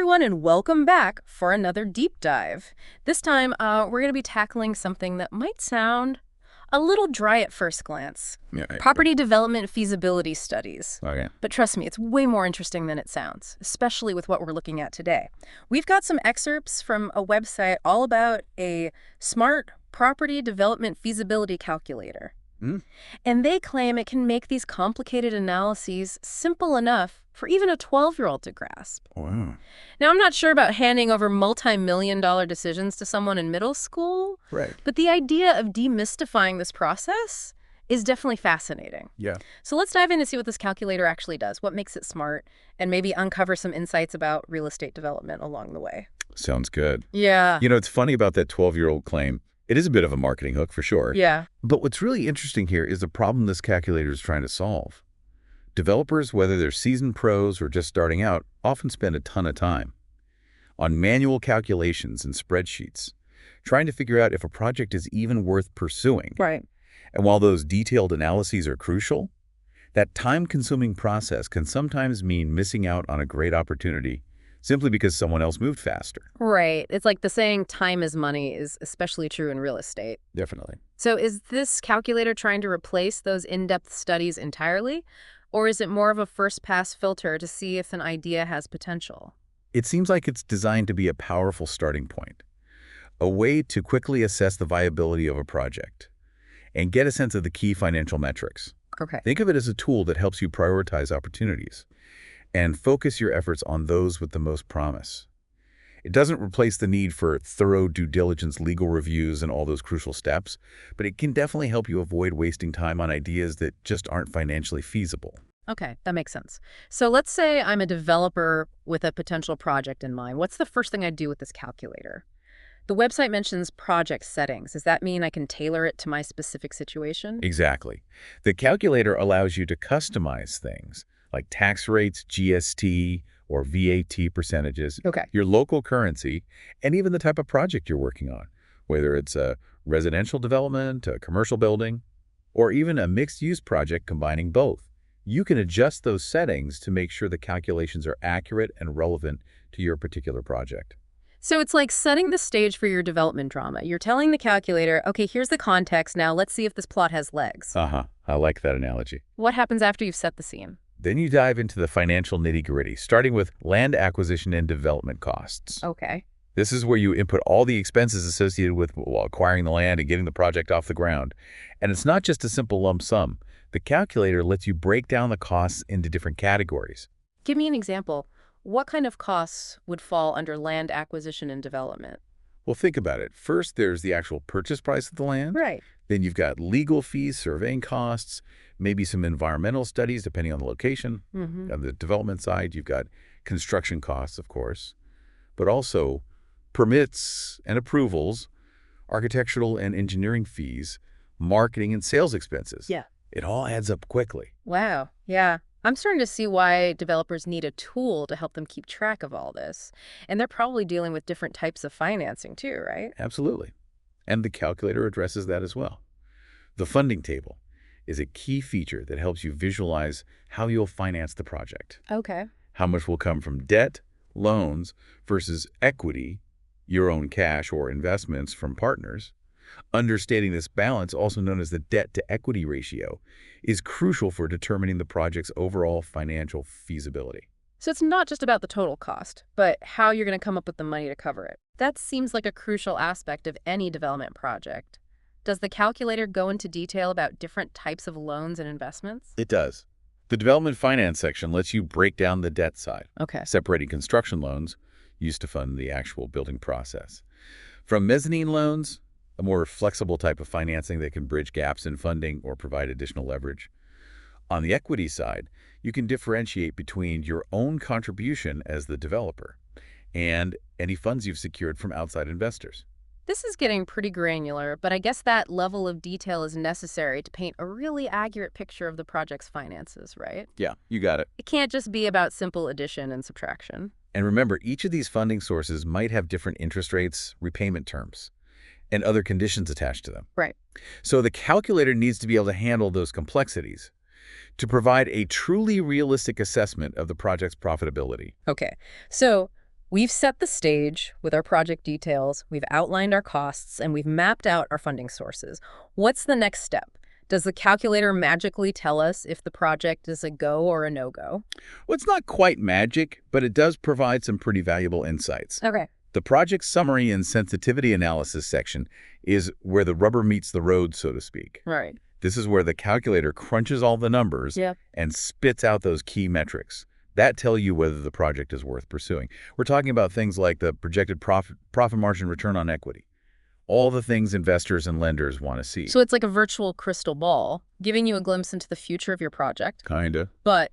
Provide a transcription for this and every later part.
everyone, and welcome back for another deep dive. This time, we're going to be tackling something that might sound a little dry at first glance. Yeah, right. Property development feasibility studies. Okay. But trust me, it's way more interesting than it sounds, especially with what we're looking at today. We've got some excerpts from a website all about a smart property development feasibility calculator. And they claim it can make these complicated analyses simple enough for even a 12-year-old to grasp. Wow. Now, I'm not sure about handing over multi-million-dollar decisions to someone in middle school, Right. but the idea of demystifying this process is definitely fascinating. Yeah. So let's dive in to see what this calculator actually does, what makes it smart, and maybe uncover some insights about real estate development along the way. Sounds good. Yeah. You know, it's funny about that 12-year-old claim. It is a bit of a marketing hook for sure. Yeah. But what's really interesting here is the problem this calculator is trying to solve. Developers, whether they're seasoned pros or just starting out, often spend a ton of time on manual calculations and spreadsheets, trying to figure out if a project is even worth pursuing. Right. And while those detailed analyses are crucial, that time-consuming process can sometimes mean missing out on a great opportunity simply because someone else moved faster. Right. It's like the saying time is money is especially true in real estate. Definitely. So is this calculator trying to replace those in-depth studies entirely? Or is it more of a first-pass filter to see if an idea has potential? It seems like it's designed to be a powerful starting point, a way to quickly assess the viability of a project and get a sense of the key financial metrics. Okay. Think of it as a tool that helps you prioritize opportunities and focus your efforts on those with the most promise. It doesn't replace the need for thorough due diligence, legal reviews, and all those crucial steps, but it can definitely help you avoid wasting time on ideas that just aren't financially feasible. Okay, that makes sense. So let's say I'm a developer with a potential project in mind. What's the first thing I do with this calculator? The website mentions project settings. Does that mean I can tailor it to my specific situation? Exactly. The calculator allows you to customize things like tax rates, GST, or VAT percentages, Okay. your local currency, and even the type of project you're working on, whether it's a residential development, a commercial building, or even a mixed-use project combining both. You can adjust those settings to make sure the calculations are accurate and relevant to your particular project. So it's like setting the stage for your development drama. You're telling the calculator, okay, here's the context. Now let's see if this plot has legs. I like that analogy. What happens after you've set the scene? Then you dive into the financial nitty-gritty, starting with land acquisition and development costs. Okay. This is where you input all the expenses associated with acquiring the land and getting the project off the ground. And it's not just a simple lump sum. The calculator lets you break down the costs into different categories. Give me an example. What kind of costs would fall under land acquisition and development? Well, think about it. First, there's the actual purchase price of the land. Right. Then you've got legal fees, surveying costs, maybe some environmental studies depending on the location. Mm-hmm. On the development side, you've got construction costs, of course, but also permits and approvals, architectural and engineering fees, marketing and sales expenses. Yeah. It all adds up quickly. Wow. Yeah. I'm starting to see why developers need a tool to help them keep track of all this. And they're probably dealing with different types of financing too, right? Absolutely. And the calculator addresses that as well. The funding table is a key feature that helps you visualize how you'll finance the project. Okay. How much will come from debt, loans, versus equity, your own cash or investments from partners. Understanding this balance, also known as the debt-to-equity ratio, is crucial for determining the project's overall financial feasibility. So it's not just about the total cost, but how you're going to come up with the money to cover it. That seems like a crucial aspect of any development project. Does the calculator go into detail about different types of loans and investments? It does. The development finance section lets you break down the debt side, Okay. separating construction loans used to fund the actual building process from mezzanine loans, a more flexible type of financing that can bridge gaps in funding or provide additional leverage. On the equity side, you can differentiate between your own contribution as the developer and any funds you've secured from outside investors. This is getting pretty granular, but I guess that level of detail is necessary to paint a really accurate picture of the project's finances, right? Yeah, you got it. It can't just be about simple addition and subtraction. And remember, each of these funding sources might have different interest rates, repayment terms, and other conditions attached to them. Right. So the calculator needs to be able to handle those complexities to provide a truly realistic assessment of the project's profitability. Okay. So We've set the stage with our project details, we've outlined our costs, and we've mapped out our funding sources. What's the next step? Does the calculator magically tell us if the project is a go or a no-go? Well, it's not quite magic, but it does provide some pretty valuable insights. Okay. The project summary and sensitivity analysis section is where the rubber meets the road, so to speak. Right. This is where the calculator crunches all the numbers Yeah. and spits out those key metrics that tell you whether the project is worth pursuing. We're talking about things like the projected profit margin return on equity, all the things investors and lenders want to see. So it's like a virtual crystal ball, giving you a glimpse into the future of your project. Kinda. But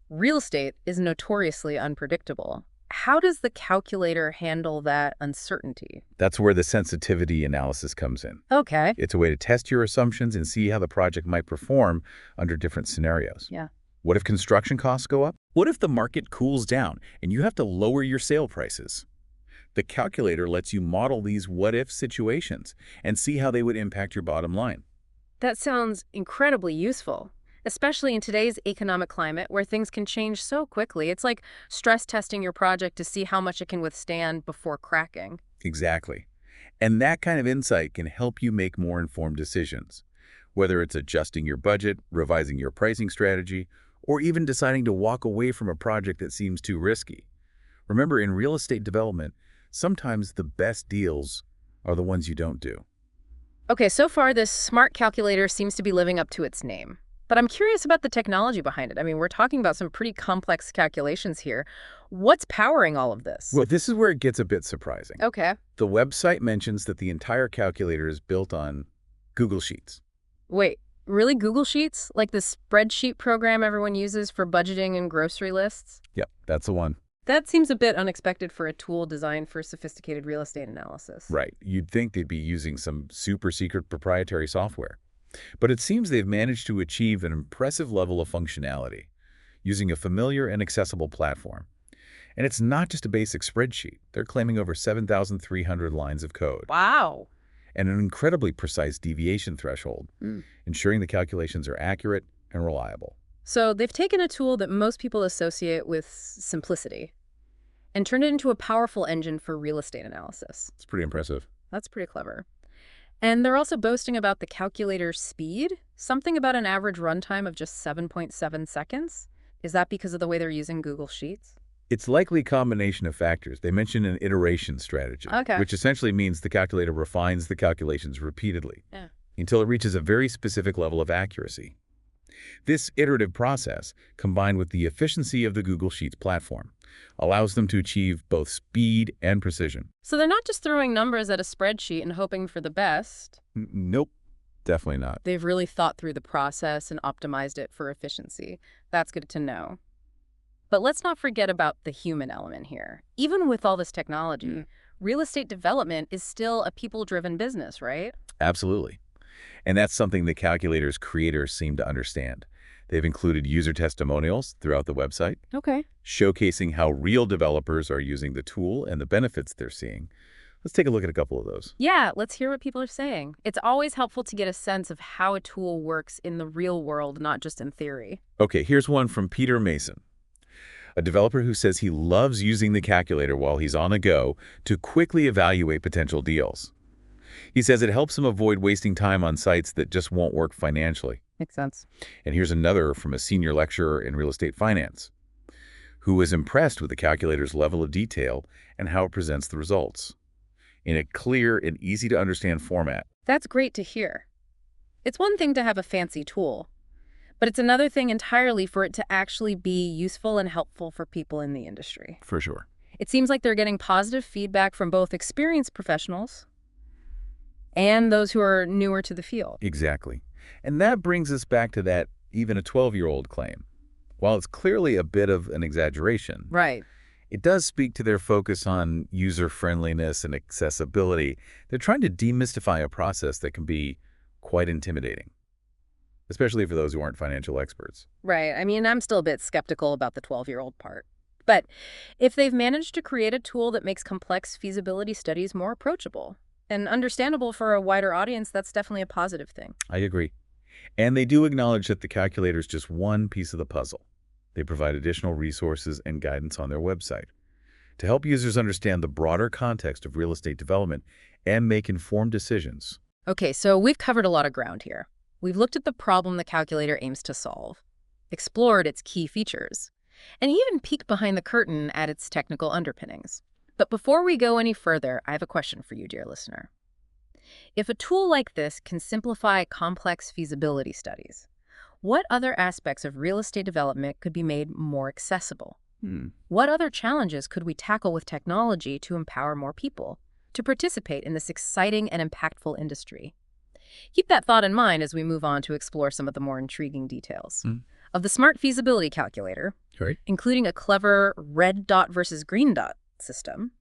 real estate is notoriously unpredictable. How does the calculator handle that uncertainty? That's where the sensitivity analysis comes in. Okay. It's a way to test your assumptions and see how the project might perform under different scenarios. Yeah. What if construction costs go up? What if the market cools down and you have to lower your sale prices? The calculator lets you model these what-if situations and see how they would impact your bottom line. That sounds incredibly useful, especially in today's economic climate where things can change so quickly. It's like stress testing your project to see how much it can withstand before cracking. Exactly. And that kind of insight can help you make more informed decisions, whether it's adjusting your budget, revising your pricing strategy, or even deciding to walk away from a project that seems too risky. Remember, in real estate development, sometimes the best deals are the ones you don't do. Okay, so far this smart calculator seems to be living up to its name. But I'm curious about the technology behind it. I mean, we're talking about some pretty complex calculations here. What's powering all of this? Well, this is where it gets a bit surprising. Okay. The website mentions that the entire calculator is built on Google Sheets. Wait, really Google Sheets? Like the spreadsheet program everyone uses for budgeting and grocery lists? Yep, that's the one. That seems a bit unexpected for a tool designed for sophisticated real estate analysis. Right. You'd think they'd be using some super secret proprietary software. But it seems they've managed to achieve an impressive level of functionality using a familiar and accessible platform. And it's not just a basic spreadsheet. They're claiming over 7,300 lines of code Wow. and an incredibly precise deviation threshold, ensuring the calculations are accurate and reliable. So they've taken a tool that most people associate with simplicity and turned it into a powerful engine for real estate analysis. It's pretty impressive. That's pretty clever. And they're also boasting about the calculator's speed, something about an average runtime of just 7.7 seconds. Is that because of the way they're using Google Sheets? It's likely a combination of factors. They mention an iteration strategy, Okay. which essentially means the calculator refines the calculations repeatedly Yeah. until it reaches a very specific level of accuracy. This iterative process, combined with the efficiency of the Google Sheets platform, allows them to achieve both speed and precision. So they're not just throwing numbers at a spreadsheet and hoping for the best. Nope, definitely not. They've really thought through the process and optimized it for efficiency. That's good to know. But let's not forget about the human element here. Even with all this technology, real estate development is still a people-driven business, right? Absolutely. And that's something the calculator's creators seem to understand. They've included user testimonials throughout the website, Okay. showcasing how real developers are using the tool and the benefits they're seeing. Let's take a look at a couple of those. Yeah, let's hear what people are saying. It's always helpful to get a sense of how a tool works in the real world, not just in theory. Okay, here's one from Peter Mason, a developer who says he loves using the calculator while he's on the go to quickly evaluate potential deals. He says it helps him avoid wasting time on sites that just won't work financially. Makes sense. And here's another from a senior lecturer in real estate finance, who was impressed with the calculator's level of detail and how it presents the results in a clear and easy-to-understand format. That's great to hear. It's one thing to have a fancy tool, but it's another thing entirely for it to actually be useful and helpful for people in the industry. For sure. It seems like they're getting positive feedback from both experienced professionals and those who are newer to the field. Exactly. And that brings us back to that even a 12-year-old claim. While it's clearly a bit of an exaggeration, Right. it does speak to their focus on user-friendliness and accessibility. They're trying to demystify a process that can be quite intimidating, especially for those who aren't financial experts. Right. I mean, I'm still a bit skeptical about the 12-year-old part. But if they've managed to create a tool that makes complex feasibility studies more approachable and understandable for a wider audience, that's definitely a positive thing. I agree. And they do acknowledge that the calculator is just one piece of the puzzle. They provide additional resources and guidance on their website. to help users understand the broader context of real estate development and make informed decisions. Okay, so we've covered a lot of ground here. We've looked at the problem the calculator aims to solve, explored its key features, and even peeked behind the curtain at its technical underpinnings. But before we go any further, I have a question for you, dear listener. If a tool like this can simplify complex feasibility studies, what other aspects of real estate development could be made more accessible? What other challenges could we tackle with technology to empower more people to participate in this exciting and impactful industry? Keep that thought in mind as we move on to explore some of the more intriguing details of the Smart Feasibility Calculator, Right. including a clever red dot versus green dot system,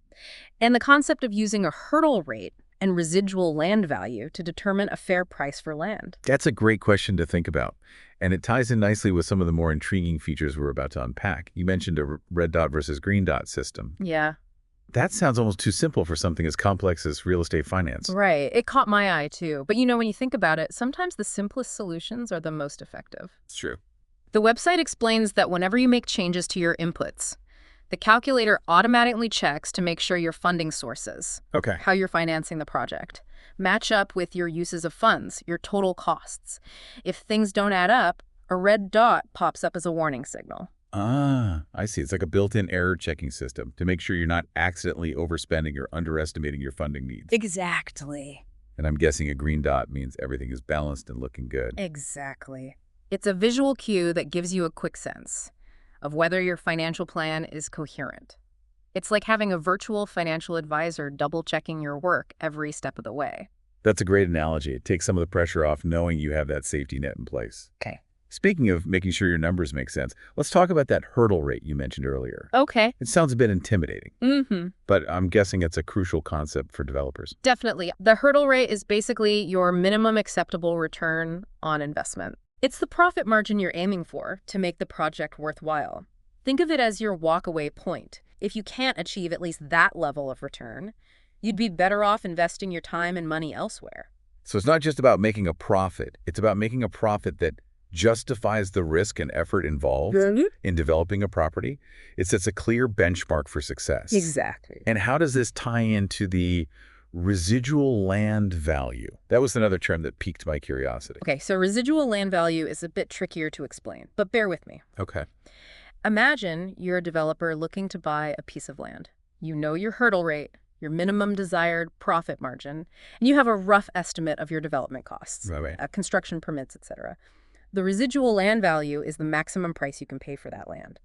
and the concept of using a hurdle rate and residual land value to determine a fair price for land. That's a great question to think about, and it ties in nicely with some of the more intriguing features we're about to unpack. You mentioned a red dot versus green dot system. Yeah, That sounds almost too simple for something as complex as real estate finance. right. It caught my eye too. But when you think about it, sometimes the simplest solutions are the most effective. It's true. The website explains that whenever you make changes to your inputs, the calculator automatically checks to make sure your funding sources, Okay. how you're financing the project, match up with your uses of funds, your total costs. If things don't add up, a red dot pops up as a warning signal. Ah, I see. It's like a built-in error checking system to make sure you're not accidentally overspending or underestimating your funding needs. Exactly. And I'm guessing a green dot means everything is balanced and looking good. Exactly. It's a visual cue that gives you a quick sense of whether your financial plan is coherent. It's like having a virtual financial advisor double-checking your work every step of the way. That's a great analogy. It takes some of the pressure off knowing you have that safety net in place. Okay. Speaking of making sure your numbers make sense, let's talk about that hurdle rate you mentioned earlier. Okay. It sounds a bit intimidating, Mm-hmm. but I'm guessing it's a crucial concept for developers. Definitely. The hurdle rate is basically your minimum acceptable return on investment. It's the profit margin you're aiming for to make the project worthwhile. Think of it as your walkaway point. If you can't achieve at least that level of return, you'd be better off investing your time and money elsewhere. So it's not just about making a profit. It's about making a profit that justifies the risk and effort involved in developing a property. It sets a clear benchmark for success. Exactly. And how does this tie into the residual land value? That was another term that piqued my curiosity. Okay, so residual land value is a bit trickier to explain, but bear with me. Okay. Imagine you're a developer looking to buy a piece of land. You know your hurdle rate, your minimum desired profit margin, and you have a rough estimate of your development costs, Right. construction permits, etc. The residual land value is the maximum price you can pay for that land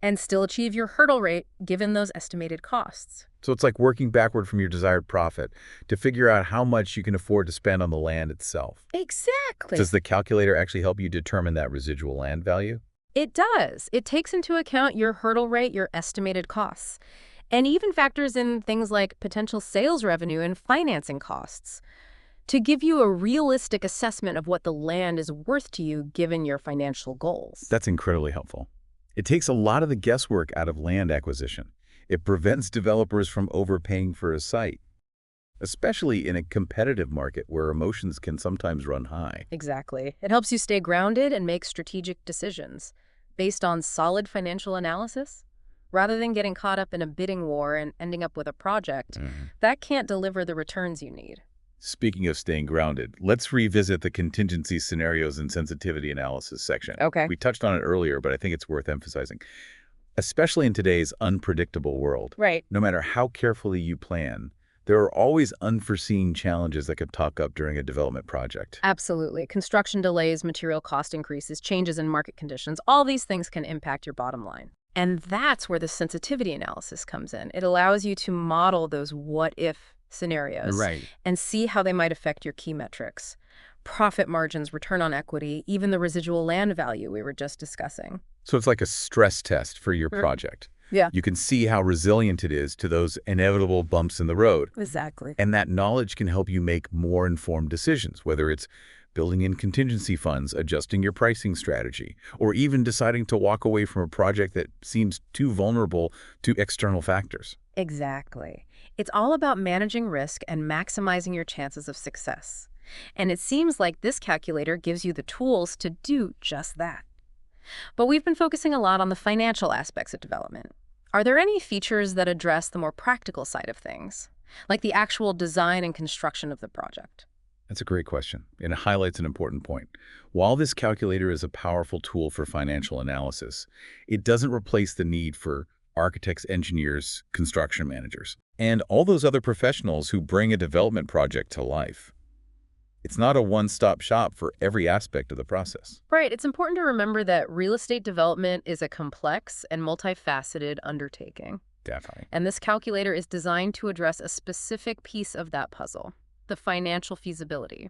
and still achieve your hurdle rate given those estimated costs. So it's like working backward from your desired profit to figure out how much you can afford to spend on the land itself. Exactly. Does the calculator actually help you determine that residual land value? It does. It takes into account your hurdle rate, your estimated costs, and even factors in things like potential sales revenue and financing costs to give you a realistic assessment of what the land is worth to you given your financial goals. That's incredibly helpful. It takes a lot of the guesswork out of land acquisition. It prevents developers from overpaying for a site, especially in a competitive market where emotions can sometimes run high. Exactly. It helps you stay grounded and make strategic decisions based on solid financial analysis, rather than getting caught up in a bidding war and ending up with a project that can't deliver the returns you need. Speaking of staying grounded, let's revisit the contingency scenarios and sensitivity analysis section. Okay. We touched on it earlier, but I think it's worth emphasizing. Especially in today's unpredictable world, Right. no matter how carefully you plan, there are always unforeseen challenges that could pop up during a development project. Absolutely. Construction delays, material cost increases, changes in market conditions, all these things can impact your bottom line. And that's where the sensitivity analysis comes in. It allows you to model those what-if scenarios Right. and see how they might affect your key metrics. Profit margins, return on equity, even the residual land value we were just discussing. So it's like a stress test for your project. Yeah. You can see how resilient it is to those inevitable bumps in the road. Exactly. And that knowledge can help you make more informed decisions, whether it's building in contingency funds, adjusting your pricing strategy, or even deciding to walk away from a project that seems too vulnerable to external factors. Exactly. It's all about managing risk and maximizing your chances of success. And it seems like this calculator gives you the tools to do just that. But we've been focusing a lot on the financial aspects of development. Are there any features that address the more practical side of things, like the actual design and construction of the project? That's a great question, and it highlights an important point. While this calculator is a powerful tool for financial analysis, it doesn't replace the need for architects, engineers, construction managers, and all those other professionals who bring a development project to life. It's not a one-stop shop for every aspect of the process. Right, it's important to remember that real estate development is a complex and multifaceted undertaking. Definitely. And this calculator is designed to address a specific piece of that puzzle, the financial feasibility.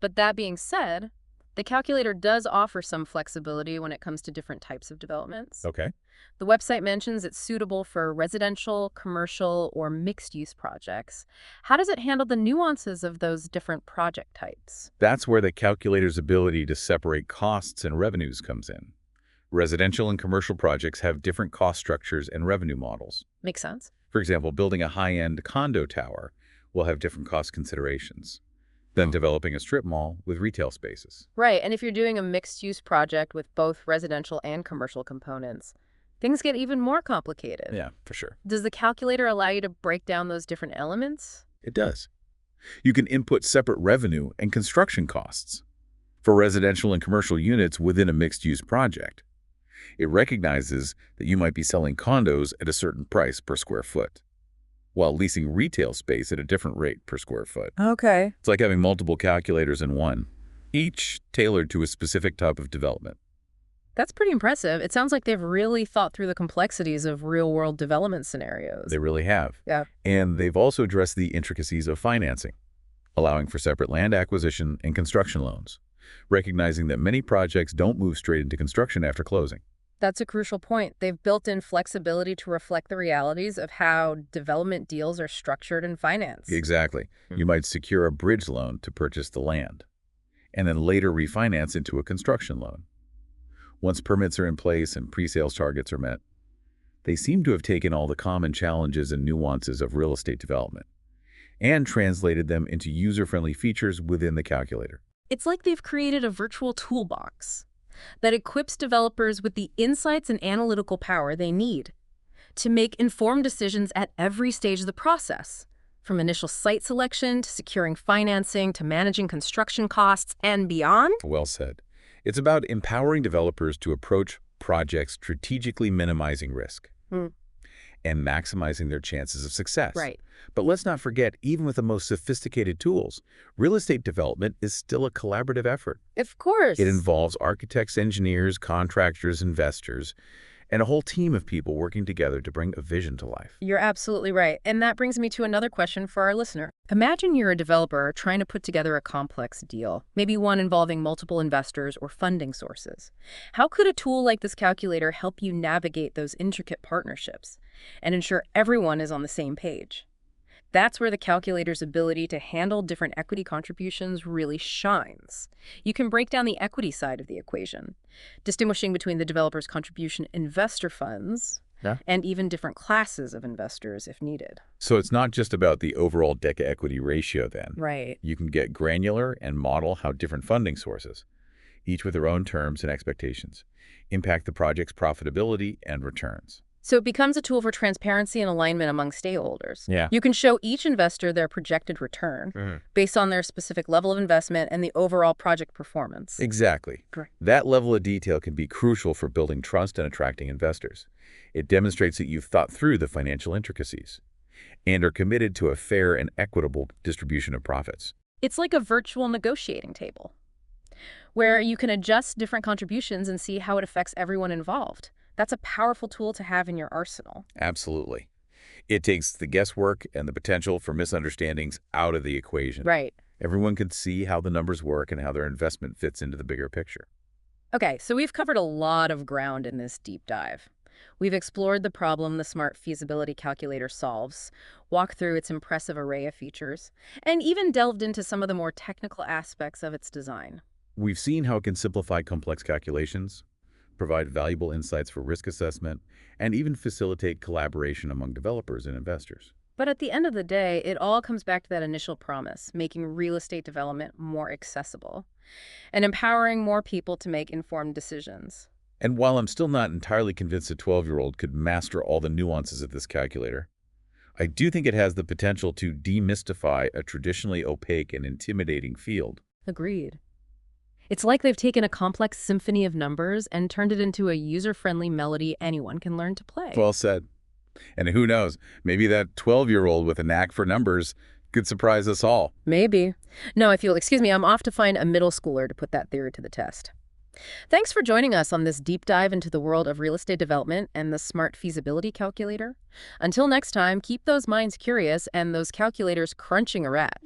But that being said, the calculator does offer some flexibility when it comes to different types of developments. Okay. The website mentions it's suitable for residential, commercial, or mixed-use projects. How does it handle the nuances of those different project types? That's where the calculator's ability to separate costs and revenues comes in. Residential and commercial projects have different cost structures and revenue models. Makes sense. For example, building a high-end condo tower will have different cost considerations than developing a strip mall with retail spaces. Right, and if you're doing a mixed-use project with both residential and commercial components, things get even more complicated. Yeah, for sure. Does the calculator allow you to break down those different elements? It does. You can input separate revenue and construction costs for residential and commercial units within a mixed-use project. It recognizes that you might be selling condos at a certain price per square foot, while leasing retail space at a different rate per square foot. Okay. It's like having multiple calculators in one, each tailored to a specific type of development. That's pretty impressive. It sounds like they've really thought through the complexities of real-world development scenarios. They really have. Yeah. And they've also addressed the intricacies of financing, allowing for separate land acquisition and construction loans, recognizing that many projects don't move straight into construction after closing. That's a crucial point. They've built in flexibility to reflect the realities of how development deals are structured and financed. Exactly. You might secure a bridge loan to purchase the land, and then later refinance into a construction loan. Once permits are in place and pre-sales targets are met, they seem to have taken all the common challenges and nuances of real estate development and translated them into user-friendly features within the calculator. It's like they've created a virtual toolbox that equips developers with the insights and analytical power they need to make informed decisions at every stage of the process, from initial site selection to securing financing to managing construction costs and beyond. Well said. It's about empowering developers to approach projects strategically minimizing risk and maximizing their chances of success. Right. But let's not forget, even with the most sophisticated tools, real estate development is still a collaborative effort. Of course. It involves architects, engineers, contractors, investors, and a whole team of people working together to bring a vision to life. You're absolutely right. And that brings me to another question for our listener. Imagine you're a developer trying to put together a complex deal, maybe one involving multiple investors or funding sources. How could a tool like this calculator help you navigate those intricate partnerships and ensure everyone is on the same page? That's where the calculator's ability to handle different equity contributions really shines. You can break down the equity side of the equation, distinguishing between the developer's contribution investor funds and even different classes of investors if needed. So it's not just about the overall debt-to-equity ratio then. Right. You can get granular and model how different funding sources, each with their own terms and expectations, impact the project's profitability and returns. So it becomes a tool for transparency and alignment among stakeholders. Yeah. You can show each investor their projected return based on their specific level of investment and the overall project performance. Exactly. Great. That level of detail can be crucial for building trust and attracting investors. It demonstrates that you've thought through the financial intricacies and are committed to a fair and equitable distribution of profits. It's like a virtual negotiating table where you can adjust different contributions and see how it affects everyone involved. That's a powerful tool to have in your arsenal. Absolutely. It takes the guesswork and the potential for misunderstandings out of the equation. Right. Everyone can see how the numbers work and how their investment fits into the bigger picture. Okay, so we've covered a lot of ground in this deep dive. We've explored the problem the Smart Feasibility Calculator solves, walked through its impressive array of features, and even delved into some of the more technical aspects of its design. We've seen how it can simplify complex calculations, provide valuable insights for risk assessment, and even facilitate collaboration among developers and investors. But at the end of the day, it all comes back to that initial promise, making real estate development more accessible and empowering more people to make informed decisions. And while I'm still not entirely convinced a 12-year-old could master all the nuances of this calculator, I do think it has the potential to demystify a traditionally opaque and intimidating field. Agreed. It's like they've taken a complex symphony of numbers and turned it into a user-friendly melody anyone can learn to play. Well said. And who knows, maybe that 12-year-old with a knack for numbers could surprise us all. Maybe. No, if you'll excuse me, I'm off to find a middle schooler to put that theory to the test. Thanks for joining us on this deep dive into the world of real estate development and the Smart Feasibility Calculator. Until next time, keep those minds curious and those calculators crunching a rat.